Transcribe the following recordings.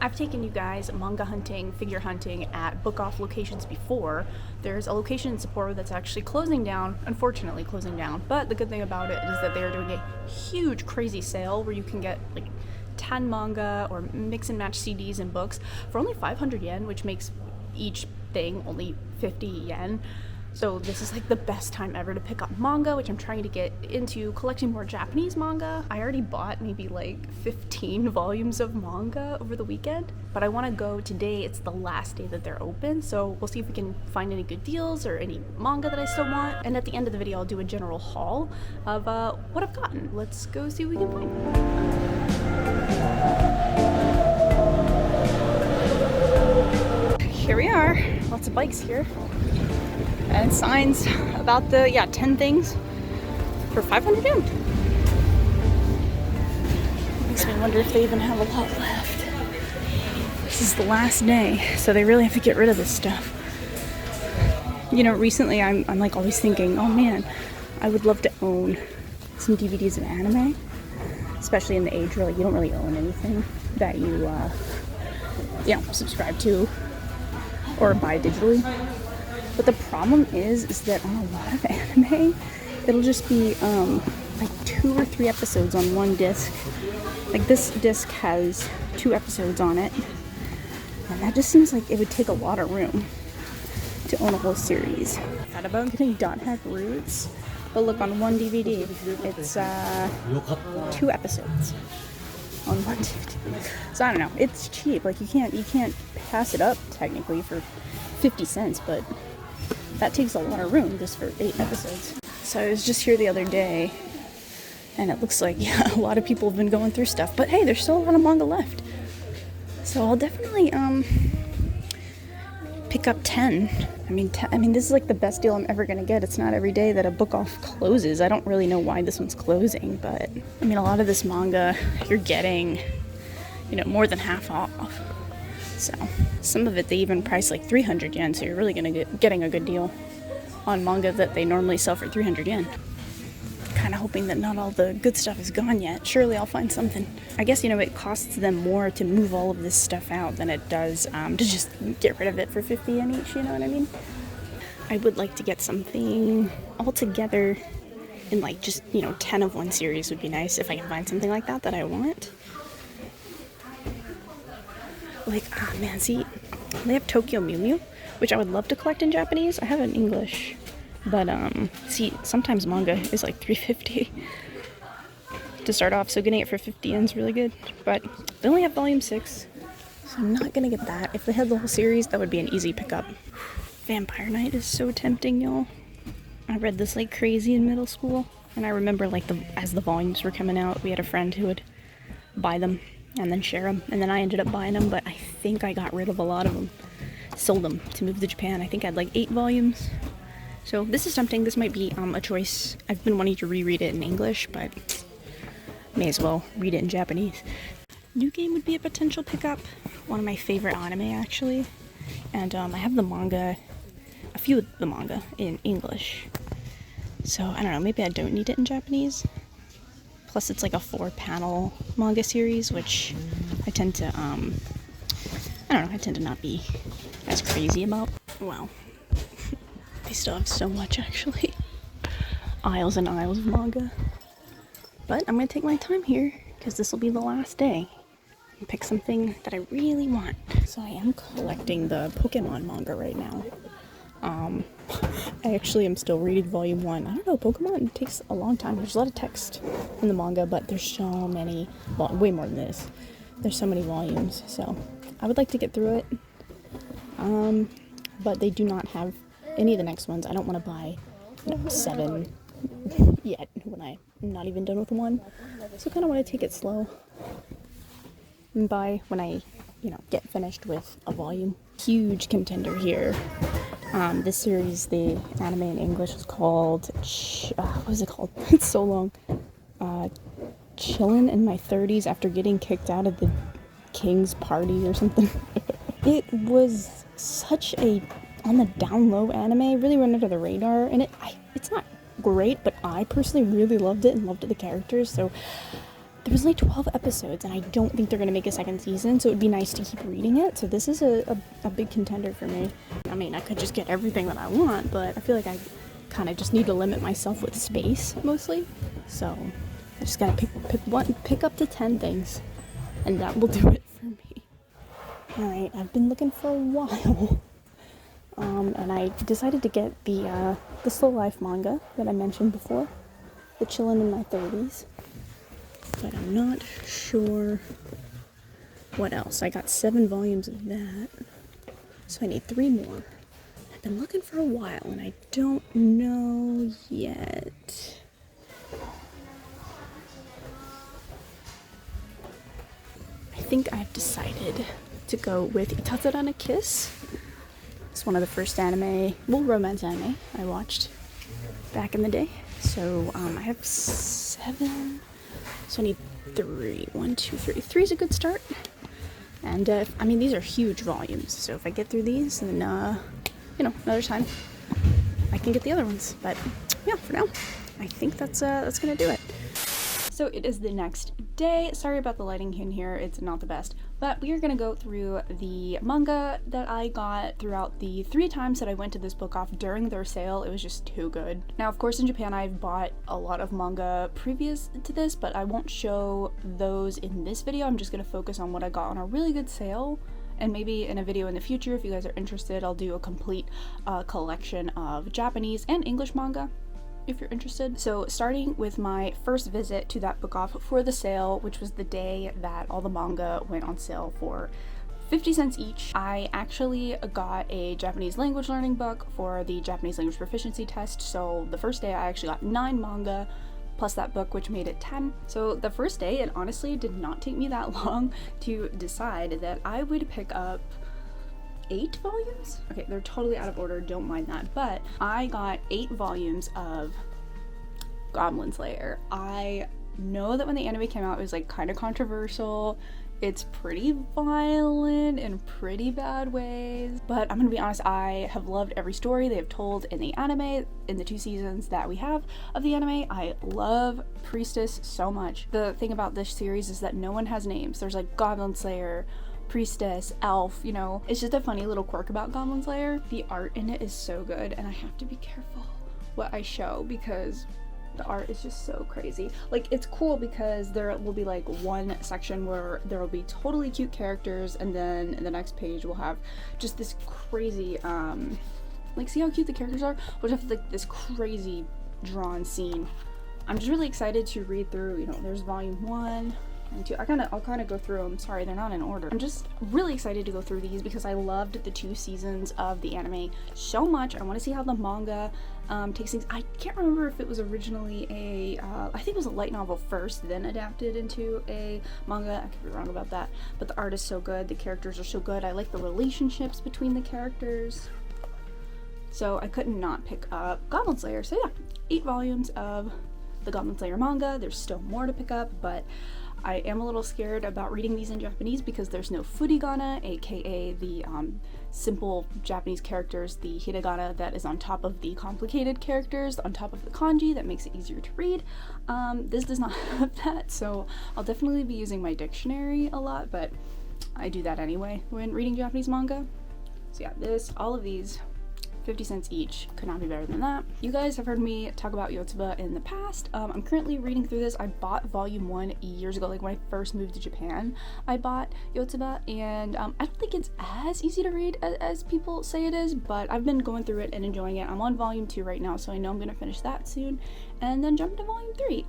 I've taken you guys manga hunting, figure hunting at book-off locations before. There's a location in Sapporo that's actually closing down, unfortunately closing down, but the good thing about it is that they are doing a huge crazy sale where you can get like 10 manga or mix and match CDs and books for only 500 yen, which makes each thing only 50 yen. So this is like the best time ever to pick up manga, which I'm trying to get into collecting more Japanese manga. I already bought maybe like 15 volumes of manga over the weekend, but I want to go today. It's the last day that they're open, so we'll see if we can find any good deals or any manga that I still want. And at the end of the video, I'll do a general haul of what I've gotten. Let's go see what we can find. Here we are. Lots of bikes here. And signs about the 10 things for 500 yen. Makes me wonder if they even have a lot left. This is the last day, so they really have to get rid of this stuff. You know, recently I'm like always thinking, oh man, I would love to own some DVDs of anime, especially in the age where like you don't really own anything that you subscribe to or buy digitally. But the problem is that on a lot of anime, it'll just be like 2 or 3 episodes on one disc. Like this disc has 2 episodes on it, and that just seems like it would take a lot of room to own a whole series. I thought about getting Dot Hack Roots, but look, on one DVD, it's 2 episodes on one DVD. So I don't know, it's cheap. Like you can't pass it up technically for 50 cents, but that takes a lot of room just for 8 episodes. So I was just here the other day, and it looks like, a lot of people have been going through stuff. But hey, there's still a lot of manga left. So I'll definitely pick up 10. I mean, this is like the best deal I'm ever going to get. It's not every day that a book off closes. I don't really know why this one's closing, but I mean, a lot of this manga you're getting, more than half off. So some of it they even price like 300 yen, so you're really getting a good deal on manga that they normally sell for 300 yen. Kind of hoping that not all the good stuff is gone yet. Surely I'll find something. I guess, it costs them more to move all of this stuff out than it does to just get rid of it for 50 yen each, you know what I mean? I would like to get something all together in like just, 10 of one series would be nice if I can find something like that I want. Like, man, see, they have Tokyo Mew Mew, which I would love to collect in Japanese. I have it in English, but, see, sometimes manga is like 350 to start off, so getting it for 50 yen is really good, but they only have volume 6, so I'm not gonna get that. If they had the whole series, that would be an easy pickup. Vampire Knight is so tempting, y'all. I read this like crazy in middle school, and I remember like as the volumes were coming out, we had a friend who would buy them and then share them, and then I ended up buying them, but I think I got rid of a lot of them, sold them to move to Japan. I think I had like 8 volumes, so this is tempting. This might be a choice. I've been wanting to reread it in English, but may as well read it in Japanese. New Game would be a potential pickup, one of my favorite anime actually, and I have the manga, a few of the manga in English, so I don't know, maybe I don't need it in Japanese. Plus it's like a 4-panel manga series, which I tend to, I tend to not be as crazy about. Wow. They still have so much, actually. Aisles and aisles of manga. But I'm going to take my time here, because this will be the last day, and pick something that I really want. So I am collecting the Pokemon manga right now. I actually am still reading volume 1. I don't know, Pokemon takes a long time. There's a lot of text in the manga, but there's so many, way more than this. There's so many volumes, so I would like to get through it. But they do not have any of the next ones. I don't want to buy 7 yet when I'm not even done with 1. So I kind of want to take it slow and buy when I, get finished with a volume. Huge contender here. This series, the anime in English is called, what is it called? It's so long. Chillin' in My 30s After Getting Kicked Out of the King's Party or something. It was such a on the down low anime, really went under the radar, and it's not great, but I personally really loved it and loved the characters, so there was like 12 episodes, and I don't think they're gonna make a second season, so it would be nice to keep reading it. So this is a big contender for me. I mean, I could just get everything that I want, but I feel like I kind of just need to limit myself with space mostly. So I just gotta pick up to 10 things, and that will do it for me. Alright, I've been looking for a while. And I decided to get the Slow Life manga that I mentioned before, the Chillin' in My 30s. But I'm not sure what else. I got 7 volumes of that, so I need 3 more. I've been looking for a while, and I don't know yet. I think I've decided to go with Itatsura no Kiss. It's one of the first romance anime I watched back in the day. So I have 7, so I need 3. 1, 2, 3. 3 is a good start. And I mean, these are huge volumes, so if I get through these, then another time I can get the other ones. But yeah, for now, I think that's gonna do it. So it is the next day. Sorry about the lighting in here, it's not the best. But we are going to go through the manga that I got throughout the 3 times that I went to this book off during their sale. It was just too good. Now, of course, in Japan, I've bought a lot of manga previous to this, but I won't show those in this video. I'm just going to focus on what I got on a really good sale. And maybe in a video in the future, if you guys are interested, I'll do a complete collection of Japanese and English manga, if you're interested. So starting with my first visit to that book off for the sale, which was the day that all the manga went on sale for 50 cents each, I actually got a Japanese language learning book for the Japanese language proficiency test. So the first day I actually got 9 manga plus that book, which made it 10. So the first day, it honestly did not take me that long to decide that I would pick up 8 volumes? Okay, they're totally out of order, don't mind that, but I got 8 volumes of Goblin Slayer. I know that when the anime came out, it was like kind of controversial. It's pretty violent in pretty bad ways, but I'm gonna be honest, I have loved every story they have told in the anime, in the 2 seasons that we have of the anime. I love Priestess so much. The thing about this series is that no one has names. There's like Goblin Slayer, Priestess, Elf, it's just a funny little quirk about Goblin Slayer. The art in it is so good, and I have to be careful what I show because the art is just so crazy. Like, it's cool because there will be like one section where there will be totally cute characters, and then the next page will have just this crazy, like, see how cute the characters are? We'll have like this crazy drawn scene. I'm just really excited to read through, there's volume 1 and 2. I'll kind of go through them. Sorry, they're not in order. I'm just really excited to go through these because I loved the 2 seasons of the anime so much. I want to see how the manga takes things. I can't remember if it was originally I think it was a light novel first, then adapted into a manga. I could be wrong about that. But the art is so good. The characters are so good. I like the relationships between the characters. So I couldn't not pick up Goblin Slayer. So yeah, 8 volumes of the Goblin Slayer manga. There's still more to pick up, but I am a little scared about reading these in Japanese because there's no furigana, aka the simple Japanese characters, the hiragana that is on top of the complicated characters, on top of the kanji that makes it easier to read. This does not have that, so I'll definitely be using my dictionary a lot, but I do that anyway when reading Japanese manga. So yeah, all of these, 50 cents each, could not be better than that. You guys have heard me talk about Yotsuba in the past. I'm currently reading through this. I bought volume 1 years ago, like when I first moved to Japan. I bought Yotsuba, and I don't think it's as easy to read as people say it is, but I've been going through it and enjoying it. I'm on volume 2 right now, so I know I'm gonna finish that soon, and then jump into volume 3.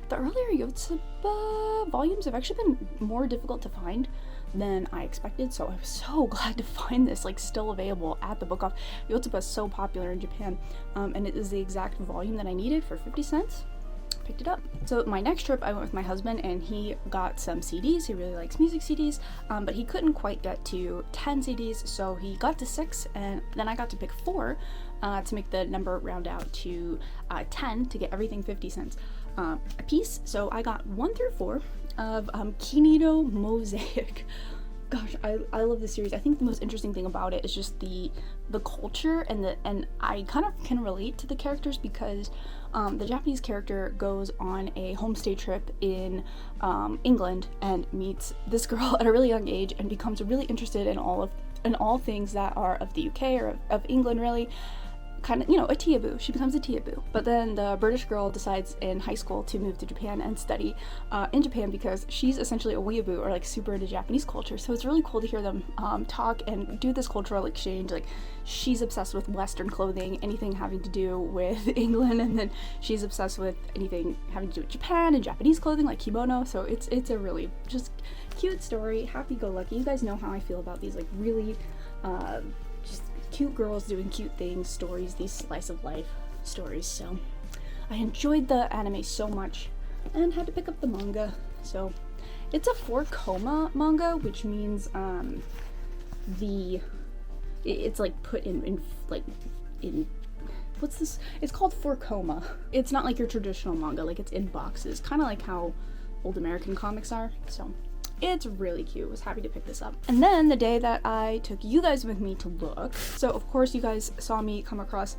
The earlier Yotsuba volumes have actually been more difficult to find than I expected, so I was so glad to find this like still available at the book off. Yotsuba is so popular in Japan, and it is the exact volume that I needed for 50 cents. Picked it up. So my next trip I went with my husband, and he got some CDs. He really likes music CDs, but he couldn't quite get to 10 CDs, so he got to 6, and then I got to pick 4 to make the number round out to 10 to get everything 50 cents a piece. So I got 1 through 4 of Kinino Mosaic. gosh, I love this series. I think the most interesting thing about it is just the culture, and I kind of can relate to the characters because the Japanese character goes on a homestay trip in England and meets this girl at a really young age and becomes really interested in all things that are of the UK or of England, really. Kind of, you know, a tiaboo. She becomes a tiaboo. But then the British girl decides in high school to move to Japan and study in Japan because she's essentially a weeaboo, or like super into Japanese culture. So it's really cool to hear them talk and do this cultural exchange. Like, she's obsessed with Western clothing, anything having to do with England, and then she's obsessed with anything having to do with Japan and Japanese clothing, like kimono. So it's a really just cute story, happy-go-lucky. You guys know how I feel about these like really just cute girls doing cute things, stories, these slice of life stories. So I enjoyed the anime so much and had to pick up the manga. So it's a 4-koma manga, which means it's like put in what's this? It's called 4-koma. It's not like your traditional manga, like it's in boxes, kind of like how old American comics are. So it's really cute. Was happy to pick this up. And then the day that I took you guys with me to look, so of course you guys saw me come across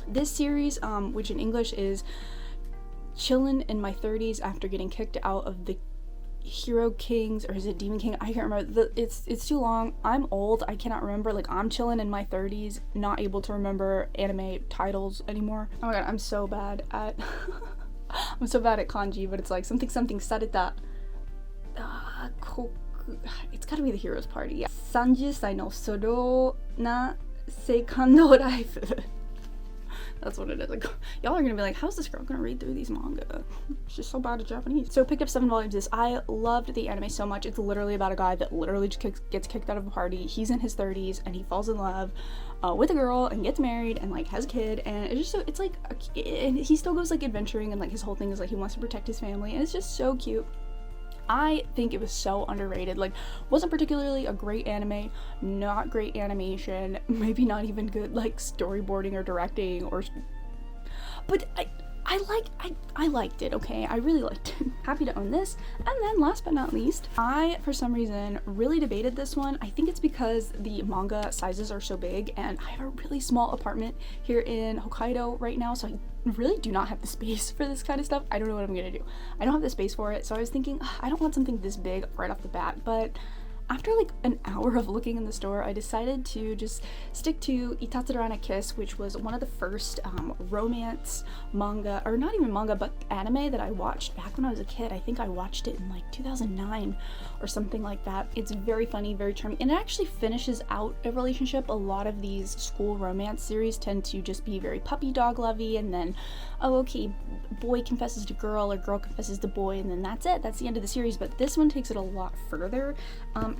this series, which in English is Chillin' in My 30s After Getting Kicked Out of the Hero Kings, or is it Demon King? I can't remember. It's too long. I'm old. I cannot remember. Like, I'm chilling in my 30s, not able to remember anime titles anymore. Oh my god, I'm so bad at I'm so bad at kanji, but it's like something sareta. It's gotta be the Hero's Party. Yeah. 30歳のソロなセカンドライフ. That's what it is. Like, y'all are gonna be like, how's this girl gonna read through these manga? She's so bad at Japanese. So picked up 7 volumes of this. I loved the anime so much. It's literally about a guy that literally just gets kicked out of a party. He's in his 30s and he falls in love with a girl and gets married and like has a kid, and it's just so, it's like, and he still goes like adventuring, and like his whole thing is like he wants to protect his family, and it's just so cute. I think it was so underrated. Like, wasn't particularly a great anime, not great animation, maybe not even good like storyboarding or directing, or but I liked it, okay? I really liked it. Happy to own this. And then last but not least, I, for some reason, really debated this one. I think it's because the manga sizes are so big, and I have a really small apartment here in Hokkaido right now, so I really do not have the space for this kind of stuff. I don't know what I'm gonna do. I don't have the space for it, so I was thinking, I don't want something this big right off the bat, but after like an hour of looking in the store, I decided to just stick to Itatsurana Kiss, which was one of the first romance manga, or not even manga, but anime that I watched back when I was a kid. I think I watched it in like 2009 or something like that. It's very funny, very charming, and it actually finishes out a relationship. A lot of these school romance series tend to just be very puppy dog lovey, and then, oh okay, boy confesses to girl or girl confesses to boy, and then that's it. That's the end of the series. But this one takes it a lot further.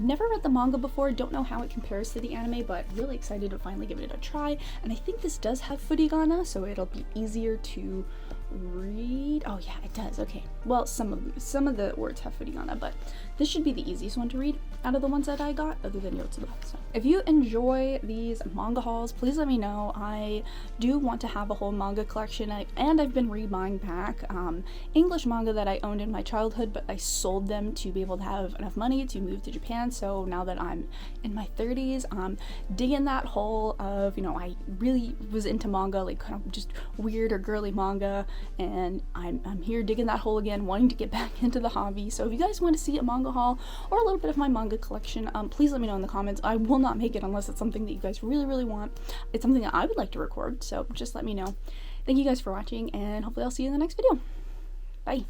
Never read the manga before, don't know how it compares to the anime, but really excited to finally give it a try. And I think this does have furigana, so it'll be easier to read. Oh yeah, it does. Okay, well, some of the words have furigana, but this should be the easiest one to read out of the ones that I got, other than Yotsuba. So if you enjoy these manga hauls, please let me know. I do want to have a whole manga collection, and I've been rebuying back English manga that I owned in my childhood, but I sold them to be able to have enough money to move to Japan. So now that I'm in my 30s, I'm digging that hole of, you know, I really was into manga, like kind of just weird or girly manga, and I'm here digging that hole again, wanting to get back into the hobby. So if you guys want to see a manga haul or a little bit of my manga collection, please let me know in the comments. I will not make it unless it's something that you guys really want. It's something that I would like to record, so just let me know. Thank you guys for watching, and hopefully I'll see you in the next video. Bye.